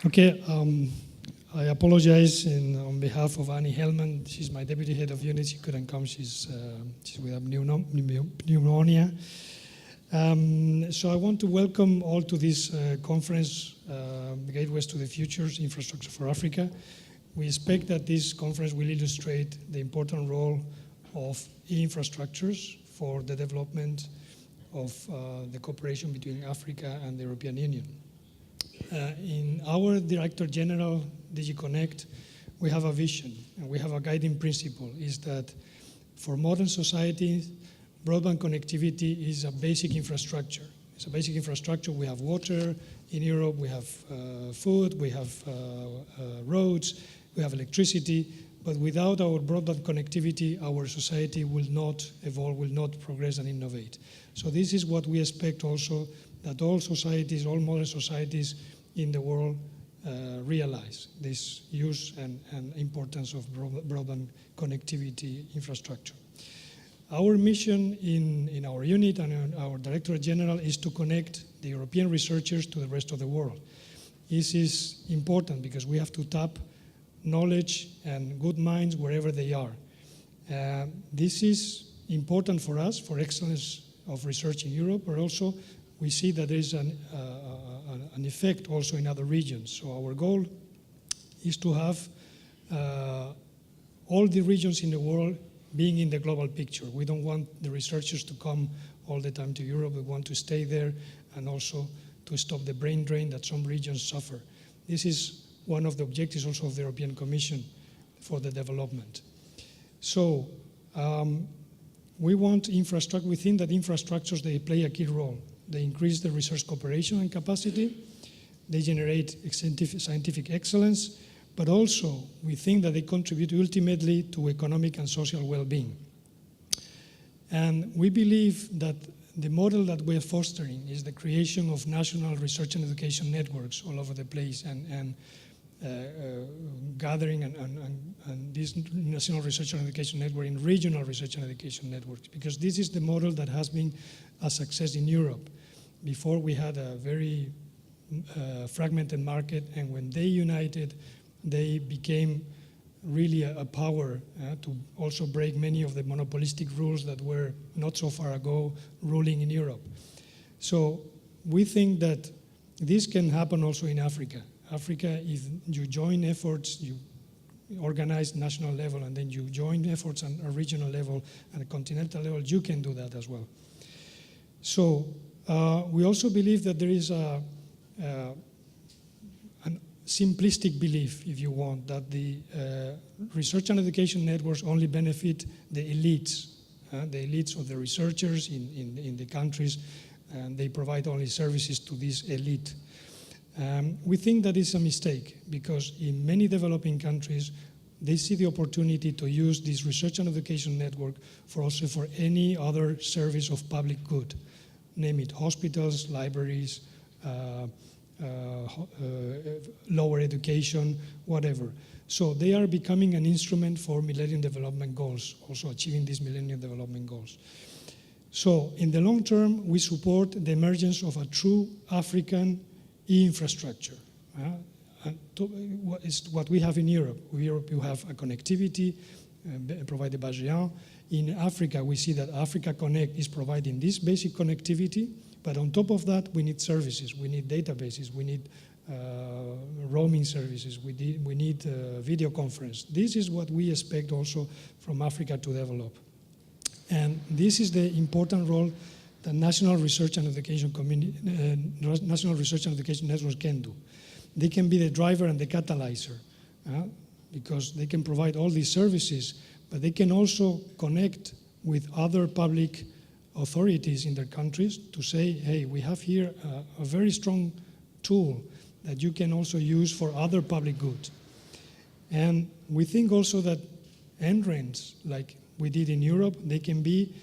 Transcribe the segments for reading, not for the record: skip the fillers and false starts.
Okay, I apologize on behalf of Anni Hellman. She's my deputy head of unit. She couldn't come. She's with pneumonia. So I want to welcome all to this conference, Gateways to the Future's Infrastructure for Africa. We expect that this conference will illustrate the important role of e-infrastructures for the development of the cooperation between Africa and the European Union. In our Director General, DG Connect, we have a vision and we have a guiding principle, is that for modern societies, broadband connectivity is a basic infrastructure. It's a basic infrastructure. We have water in Europe, we have food, we have roads, we have electricity, but without our broadband connectivity, our society will not evolve, will not progress and innovate. So this is what we expect also, that all societies, all modern societies in the world realize this use and importance of broadband connectivity infrastructure. Our mission in our unit and our Directorate General is to connect the European researchers to the rest of the world. This is important because we have to tap knowledge and good minds wherever they are. This is important for us, for excellence of research in Europe, but also we see that there is an effect also in other regions. So our goal is to have all the regions in the world being in the global picture. We don't want the researchers to come all the time to Europe. We want to stay there and also to stop the brain drain that some regions suffer. This is one of the objectives also of the European Commission for the development. So we want infrastructure. We think that infrastructures, they play a key role. They increase the research cooperation and capacity. They generate scientific excellence, but also we think that they contribute ultimately to economic and social well-being. And we believe that the model that we're fostering is the creation of national research and education networks all over the place and gathering and this national research and education network in regional research and education networks, because this is the model that has been a success in Europe. Before we had a very fragmented market, and when they united, they became really a power to also break many of the monopolistic rules that were not so far ago ruling in Europe. So we think that this can happen also in Africa. Africa, if you join efforts, you organize national level, and then you join efforts on a regional level and a continental level, you can do that as well. So we also believe that there is a simplistic belief, if you want, that the research and education networks only benefit the elites of the researchers in the countries, and they provide only services to this elite. We think that is a mistake, because in many developing countries, they see the opportunity to use this research and education network for any other service of public good, name it hospitals, libraries, lower education, whatever. So they are becoming an instrument for Millennium Development Goals, also achieving these Millennium Development Goals. So in the long term, we support the emergence of a true African e-infrastructure. What we have in Europe. In Europe, you have a connectivity provided by GEAN. In Africa, we see that Africa Connect is providing this basic connectivity, but on top of that, we need services, we need databases, we need roaming services, we need video conference. This is what we expect also from Africa to develop. And this is the important role that national research and education national research and education networks can do. They can be the driver and the catalyzer, because they can provide all these services, but they can also connect with other public authorities in their countries to say, hey, we have here a very strong tool that you can also use for other public good. And we think also that end-runs, like we did in Europe, they can be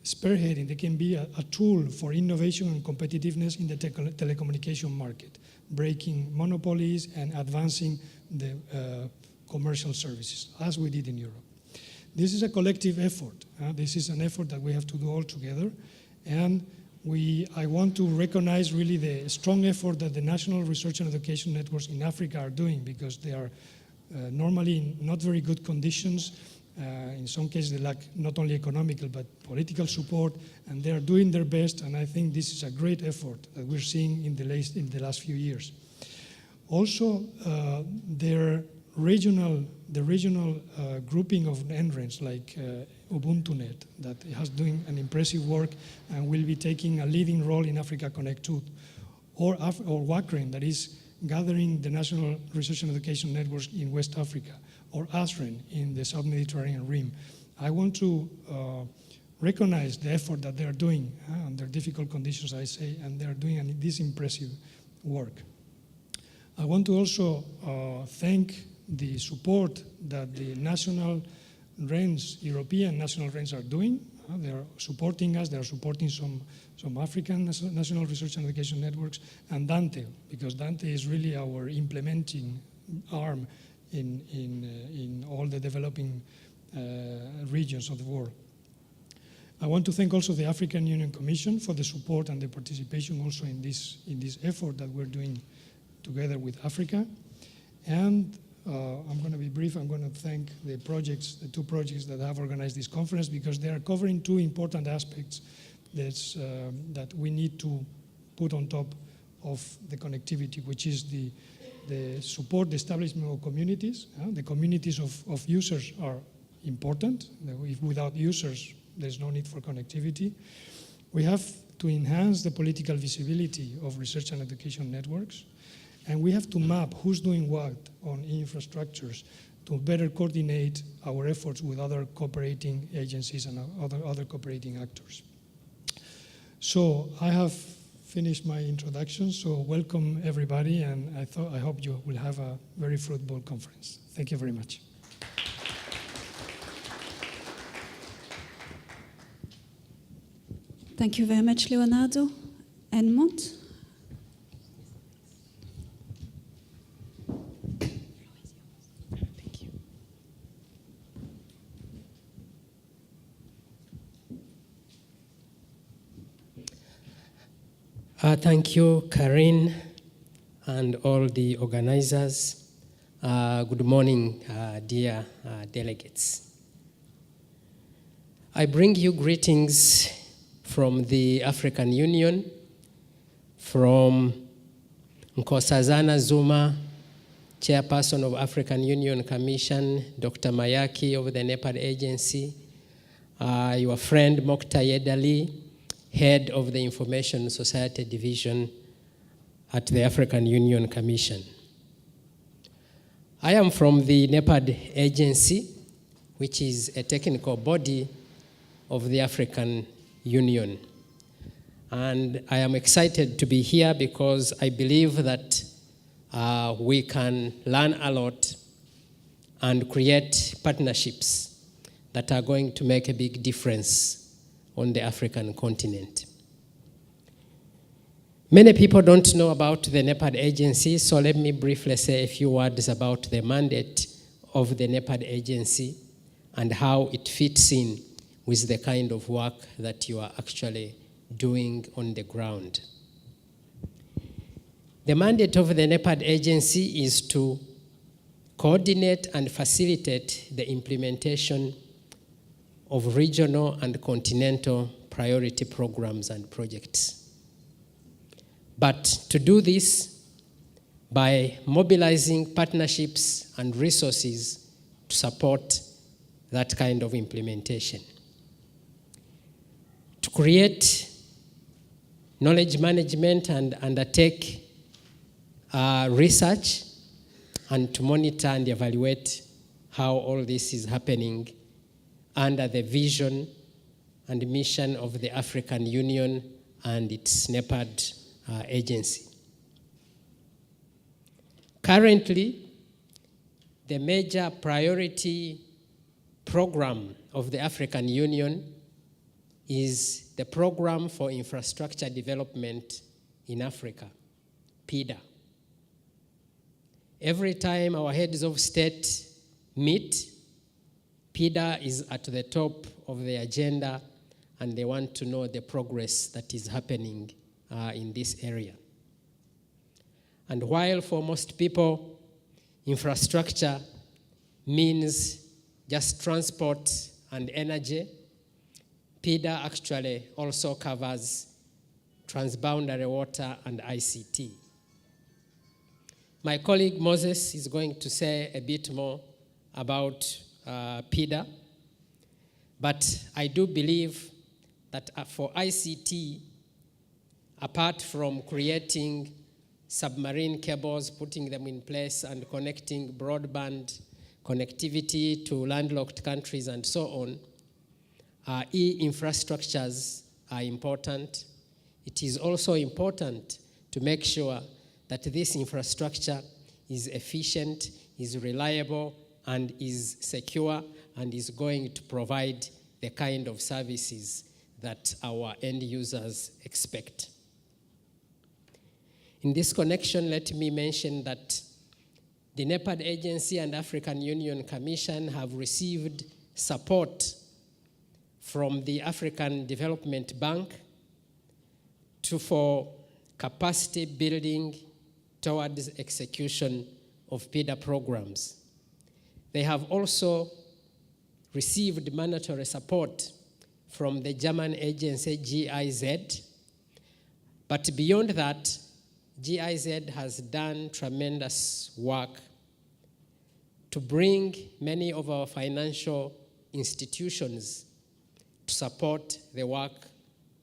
spearheading, they can be a tool for innovation and competitiveness in the telecommunication market, breaking monopolies and advancing the commercial services, as we did in Europe. This is a collective effort. This is an effort that we have to do all together, and I want to recognize really the strong effort that the national research and education networks in Africa are doing, because they are normally in not very good conditions. In some cases, they lack not only economical but political support, and they are doing their best, and I think this is a great effort that we're seeing in the last few years. Also, the regional grouping of NRENs, like UbuntuNet, that has doing an impressive work and will be taking a leading role in Africa Connect 2, or WACREN, that is gathering the national research and education networks in West Africa, or ASREN in the South Mediterranean Rim. I want to recognize the effort that they are doing under difficult conditions, I say, and they are doing this impressive work. I want to also thank the support that the national RENs, European national RENs, are doing. They are supporting us. They are supporting some African national research and education networks, and Dante, because Dante is really our implementing arm in all the developing regions of the world. I want to thank also the African Union Commission for the support and the participation also in this effort that we're doing together with Africa. And I'm going to be brief. I'm going to thank the two projects that have organized this conference, because they are covering two important aspects that we need to put on top of the connectivity, which is the support, the establishment of communities. The communities of users are important. Without users, there's no need for connectivity. We have to enhance the political visibility of research and education networks. And we have to map who's doing what on infrastructures to better coordinate our efforts with other cooperating agencies and other cooperating actors. So I have finished my introduction, so welcome everybody, and I hope you will have a very fruitful conference. Thank you very much. Thank you very much, Leonardo. Edmund? Thank you, Karine, and all the organizers. Good morning, dear delegates. I bring you greetings from the African Union, from Nkosazana Zuma, Chairperson of African Union Commission, Dr. Mayaki of the NEPAD agency, your friend Mokta Yedali, Head of the Information Society Division at the African Union Commission. I am from the NEPAD agency, which is a technical body of the African Union. And I am excited to be here because I believe that we can learn a lot and create partnerships that are going to make a big difference on the African continent. Many people don't know about the NEPAD agency, so let me briefly say a few words about the mandate of the NEPAD agency and how it fits in with the kind of work that you are actually doing on the ground. The mandate of the NEPAD agency is to coordinate and facilitate the implementation of regional and continental priority programs and projects. But to do this by mobilizing partnerships and resources to support that kind of implementation. To create knowledge management and undertake research, and to monitor and evaluate how all this is happening under the vision and mission of the African Union and its NEPAD agency. Currently, the major priority program of the African Union is the Program for Infrastructure Development in Africa, PIDA. Every time our heads of state meet, PIDA is at the top of the agenda, and they want to know the progress that is happening in this area. And while for most people, infrastructure means just transport and energy, PIDA actually also covers transboundary water and ICT. My colleague Moses is going to say a bit more about PIDA, but I do believe that for ICT, apart from creating submarine cables, putting them in place and connecting broadband connectivity to landlocked countries and so on, e-infrastructures are important. It is also important to make sure that this infrastructure is efficient, is reliable, and is secure, and is going to provide the kind of services that our end users expect. In this connection, let me mention that the NEPAD agency and African Union Commission have received support from the African Development Bank for capacity building towards execution of PIDA programs. They have also received mandatory support from the German agency GIZ, but beyond that, GIZ has done tremendous work to bring many of our financial institutions to support the work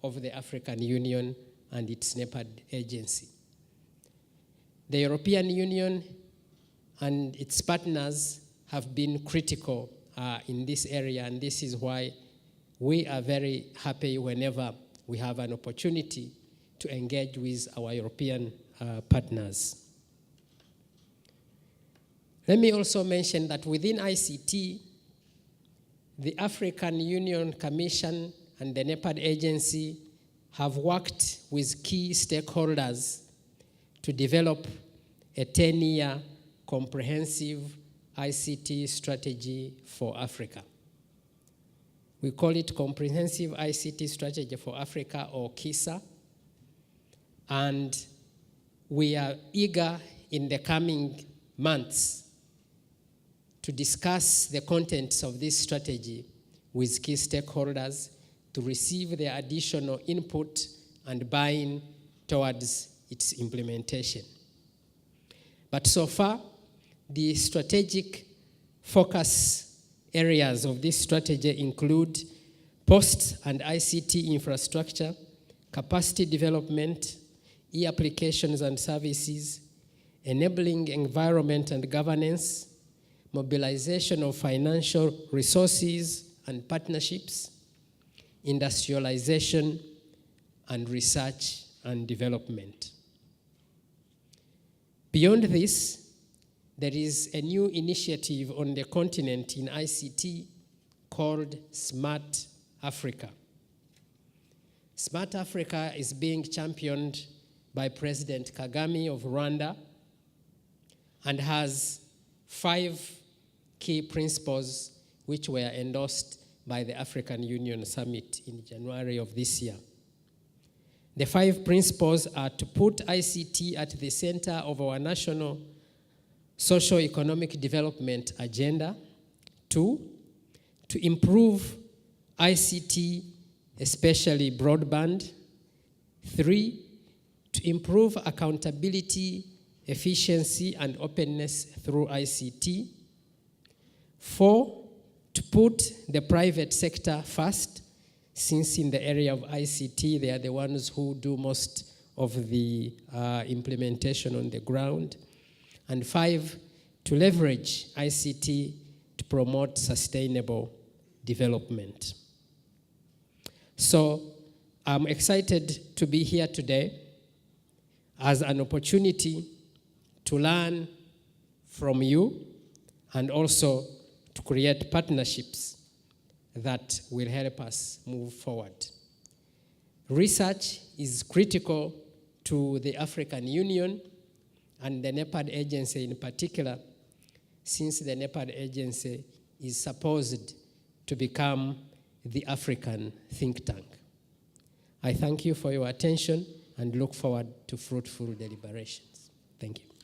of the African Union and its NEPAD agency. The European Union and its partners have been critical in this area, and this is why we are very happy whenever we have an opportunity to engage with our European partners. Let me also mention that within ICT, the African Union Commission and the NEPAD agency have worked with key stakeholders to develop a 10-year comprehensive ICT strategy for Africa. We call it Comprehensive ICT Strategy for Africa, or KISA, and we are eager in the coming months to discuss the contents of this strategy with key stakeholders to receive their additional input and buy-in towards its implementation. But so far, the strategic focus areas of this strategy include post and ICT infrastructure, capacity development, e-applications and services, enabling environment and governance, mobilization of financial resources and partnerships, industrialization, and research and development. Beyond this, there is a new initiative on the continent in ICT called Smart Africa. Smart Africa is being championed by President Kagame of Rwanda and has 5 key principles which were endorsed by the African Union Summit in January of this year. The 5 principles are to put ICT at the center of our national socio-economic development agenda. 2, to improve ICT, especially broadband. 3, to improve accountability, efficiency, and openness through ICT. 4, to put the private sector first, since in the area of ICT, they are the ones who do most of the implementation on the ground. And 5, to leverage ICT to promote sustainable development. So I'm excited to be here today as an opportunity to learn from you and also to create partnerships that will help us move forward. Research is critical to the African Union and the NEPAD agency in particular, since the NEPAD agency is supposed to become the African think tank. I thank you for your attention and look forward to fruitful deliberations. Thank you.